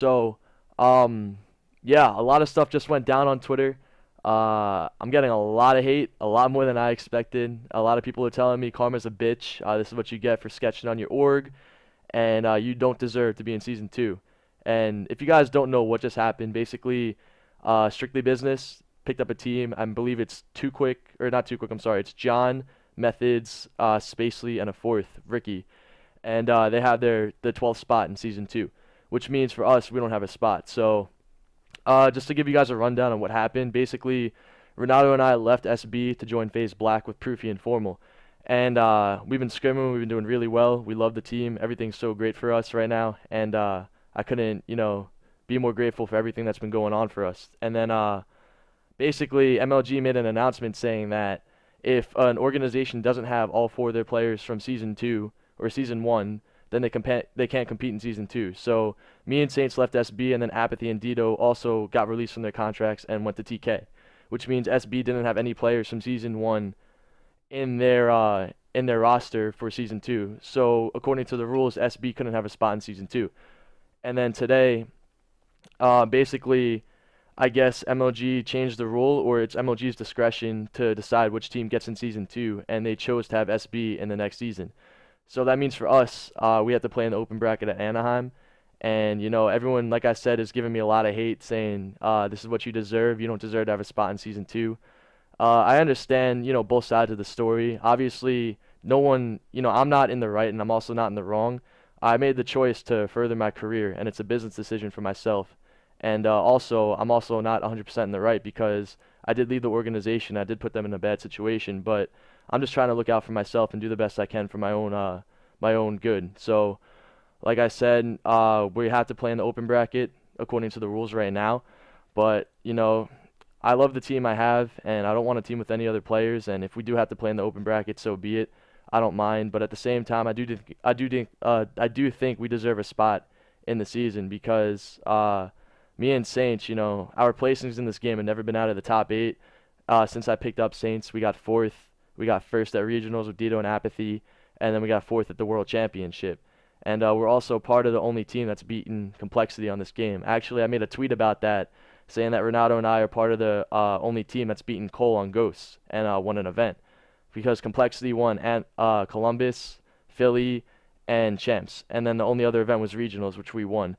So, um, yeah, a lot of stuff just went down on Twitter. I'm getting a lot of hate, a lot more than I expected. A lot of people are telling me karma's a bitch. This is what you get for sketching on your org, and you don't deserve to be in season two. And if you guys don't know what just happened, basically, Strictly Business picked up a team. I believe it's Too Quick, or not Too Quick. I'm sorry. It's John, Methods, Spacely, and a fourth, Ricky, and they have the 12th spot in season two, which means for us we don't have a spot. So just to give you guys a rundown on what happened, basically Renato and I left SB to join FaZe Black with Proofy and Formal, and we've been scrimming, we've been doing really well. We love the team, everything's so great for us right now, and I couldn't be more grateful for everything that's been going on for us. And then basically MLG made an announcement saying that if an organization doesn't have all four of their players from season two or season one, then they can't compete in season two. So me and Saints left SB, and then Apathy and Dito also got released from their contracts and went to TK, which means SB didn't have any players from season one in their roster for season two. So according to the rules, SB couldn't have a spot in season two. And then today, basically, I guess MLG changed the rule, or it's MLG's discretion to decide which team gets in season two, and they chose to have SB in the next season. So that means for us, we have to play in the open bracket at Anaheim. And, everyone, like I said, is giving me a lot of hate saying, this is what you deserve. You don't deserve to have a spot in season two. I understand, both sides of the story. Obviously, no one, I'm not in the right and I'm also not in the wrong. I made the choice to further my career, and it's a business decision for myself. And also, I'm also not 100% in the right because I did leave the organization. I did put them in a bad situation, but I'm just trying to look out for myself and do the best I can for my own good. So, like I said, we have to play in the open bracket according to the rules right now. But I love the team I have, and I don't want to team with any other players. And if we do have to play in the open bracket, so be it. I don't mind. But at the same time, I do think we deserve a spot in the season because me and Saints, our placings in this game have never been out of the top eight. Since I picked up Saints, we got fourth. We got first at regionals with Dito and Apathy, and then we got fourth at the World Championship. And we're also part of the only team that's beaten Complexity on this game. Actually, I made a tweet about that, saying that Renato and I are part of the only team that's beaten Cole on Ghosts and won an event. Because Complexity won and Columbus, Philly, and Champs. And then the only other event was regionals, which we won.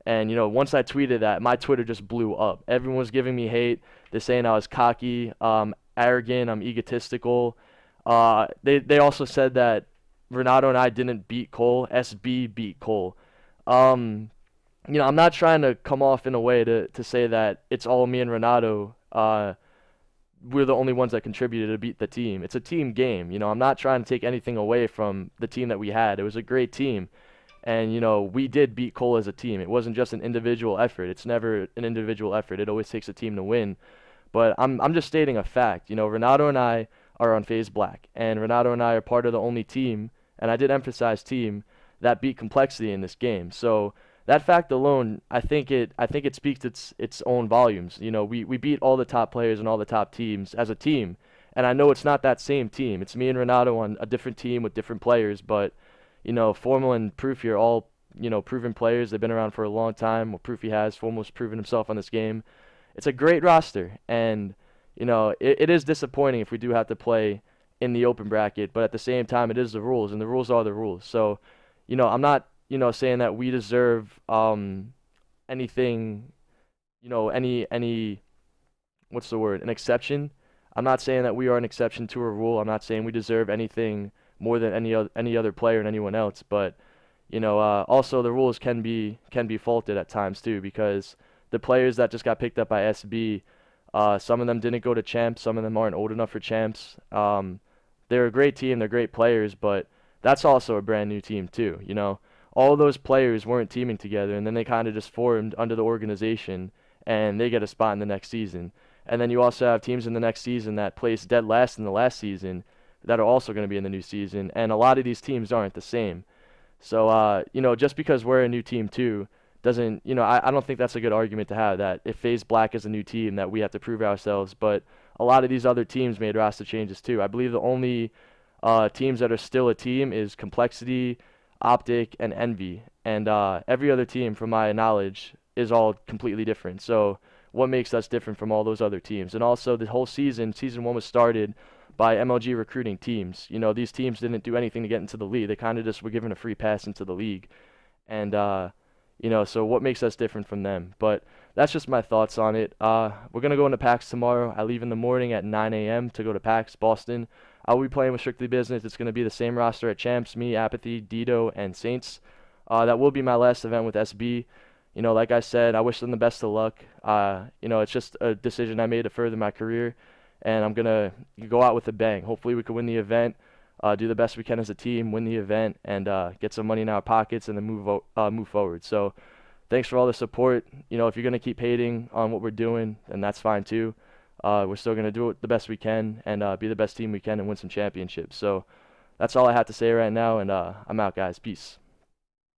And once I tweeted that, my Twitter just blew up. Everyone was giving me hate. They're saying I was cocky, arrogant, I'm egotistical. They also said that Renato and I didn't beat Cole. SB beat Cole. Um, I'm not trying to come off in a way to say that it's all me and Renato. We're the only ones that contributed to beat the team. It's a team game. I'm not trying to take anything away from the team that we had. It was a great team. And, we did beat Cole as a team. It wasn't just an individual effort. It's never an individual effort. It always takes a team to win. But I'm just stating a fact. Renato and I are on FaZe Black, and Renato and I are part of the only team, and I did emphasize team, that beat Complexity in this game. So that fact alone, I think it speaks its own volumes. We beat all the top players and all the top teams as a team, and I know it's not that same team. It's me and Renato on a different team with different players, but Formal and Proofy are all proven players. They've been around for a long time. What Proofy has, Formal's proven himself on this game. It's a great roster, and it is disappointing if we do have to play in the open bracket, but at the same time, it is the rules, and the rules are the rules. So, I'm not saying that we deserve anything, any what's the word, an exception. I'm not saying that we are an exception to a rule. I'm not saying we deserve anything more than any other player and anyone else, but also the rules can be faulted at times too, because the players that just got picked up by SB, some of them didn't go to champs, some of them aren't old enough for champs. They're a great team, they're great players, but that's also a brand new team too. All those players weren't teaming together, and then they kind of just formed under the organization, and they get a spot in the next season. And then you also have teams in the next season that placed dead last in the last season that are also going to be in the new season, and a lot of these teams aren't the same. So, just because we're a new team too, doesn't, I don't think that's a good argument to have, that if FaZe Black is a new team, that we have to prove ourselves. But a lot of these other teams made roster changes too. I believe the only teams that are still a team is Complexity, Optic, and Envy. And every other team, from my knowledge, is all completely different. So what makes us different from all those other teams? And also the whole season 1 was started by MLG recruiting teams. You know, these teams didn't do anything to get into the league. They kind of just were given a free pass into the league. And you know, so what makes us different from them? But that's just my thoughts on it. We're gonna go into PAX tomorrow. I leave in the morning at 9 a.m. to go to PAX Boston. I will be playing with Strictly Business. It's gonna be the same roster at Champs, me, Apathy, Dito, and Saints. That will be my last event with SB. You know, like I said, I wish them the best of luck. You know, it's just a decision I made to further my career, and I'm gonna go out with a bang. Hopefully, we can win the event, do the best we can as a team, win the event, and get some money in our pockets, and then move forward. So, thanks for all the support. You know, if you're gonna keep hating on what we're doing, then that's fine too. We're still gonna do it the best we can and be the best team we can and win some championships. So, that's all I have to say right now, and I'm out, guys. Peace.